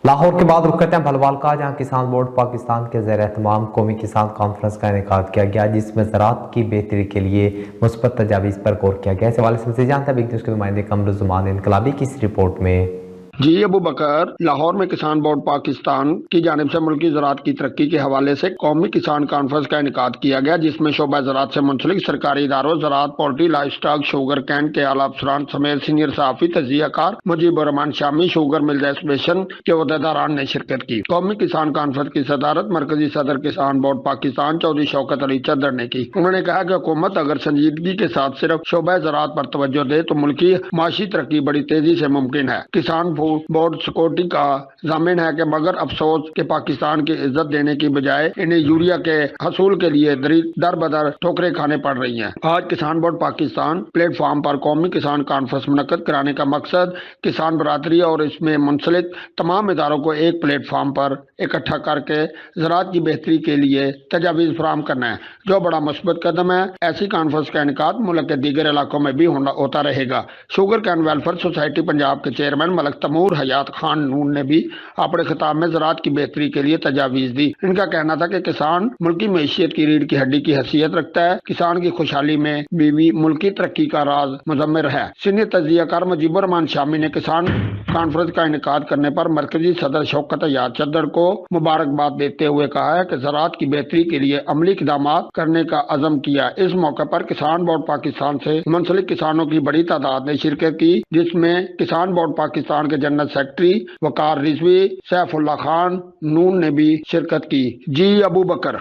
لاہور کے بعد رخ کرتے ہیں بھلوال کا، جہاں کسان بورڈ پاکستان کے زیر اہتمام قومی کسان کانفرنس کا انعقاد کیا گیا، جس میں زراعت کی بہتری کے لیے مثبت تجاویز پر غور کیا گیا۔ اس حوالے سے مزید جانتے ہیں بگ نیوز کے نمائندے قمرالزمان انقلابی کی اس رپورٹ میں۔ جی ابو بکر، لاہور میں کسان بورڈ پاکستان کی جانب سے ملکی زراعت کی ترقی کے حوالے سے قومی کسان کانفرنس کا انعقاد کیا گیا، جس میں شعبہ زراعت سے منسلک سرکاری اداروں، زراعت، poultry, life stock, sugar cane کے اعلیٰ افسران سمیت سینئر صحافی، تجزیہ کار، مجیب الرحمان شامی، شوگر ملز ایسوسیشن کے عہدیداران نے شرکت کی۔ قومی کسان کانفرنس کی صدارت مرکزی صدر کسان بورڈ پاکستان چودھری شوکت علی چدر نے کی۔ انہوں نے کہا کہ حکومت اگر سنجیدگی کے ساتھ صرف شعبہ زراعت پر توجہ دے تو ملکی معاشی ترقی بڑی تیزی سے ممکن ہے۔ کسان بورڈ سیکورٹی کا ضامن ہے کہ مگر افسوس کہ پاکستان کی عزت دینے کی بجائے انہیں یوریا کے حصول کے لیے در بدر ٹھوکریں کھانے پڑ رہی ہیں۔ آج کسان بورڈ پاکستان پلیٹ فارم پر قومی کسان کانفرنس منعقد کرانے کا مقصد کسان برادری اور اس میں منسلک تمام اداروں کو ایک پلیٹ فارم پر اکٹھا کر کے زراعت کی بہتری کے لیے تجاویز فراہم کرنا ہے، جو بڑا مثبت قدم ہے۔ ایسی کانفرنس کا انعقاد ملک کے دیگر علاقوں میں بھی ہوتا رہے گا۔ Sugar cane welfare society Punjab کے چیئرمین ملک تیمور حیات خان نون نے بھی اپنے خطاب میں زراعت کی بہتری کے لیے تجاویز دی۔ ان کا کہنا تھا کہ کسان ملکی معیشت کی ریڑھ کی ہڈی کی حیثیت رکھتا ہے، کسان کی خوشحالی میں بھی ملکی ترقی کا راز مضمر ہے۔ سینئر تجزیہ کار مجیب الرحمان شامی نے کسان کانفرنس کا انعقاد کرنے پر مرکزی صدر شوکت علی چدر کو مبارکباد دیتے ہوئے کہا ہے کہ زراعت کی بہتری کے لیے عملی اقدامات کرنے کا عزم کیا۔ اس موقع پر کسان بورڈ پاکستان سے منسلک کسانوں کی بڑی تعداد نے شرکت کی، جس میں کسان بورڈ پاکستان کے جنرل سیکرٹری وقار رضوی، سیف اللہ خان نون نے بھی شرکت کی۔ جی ابو بکر۔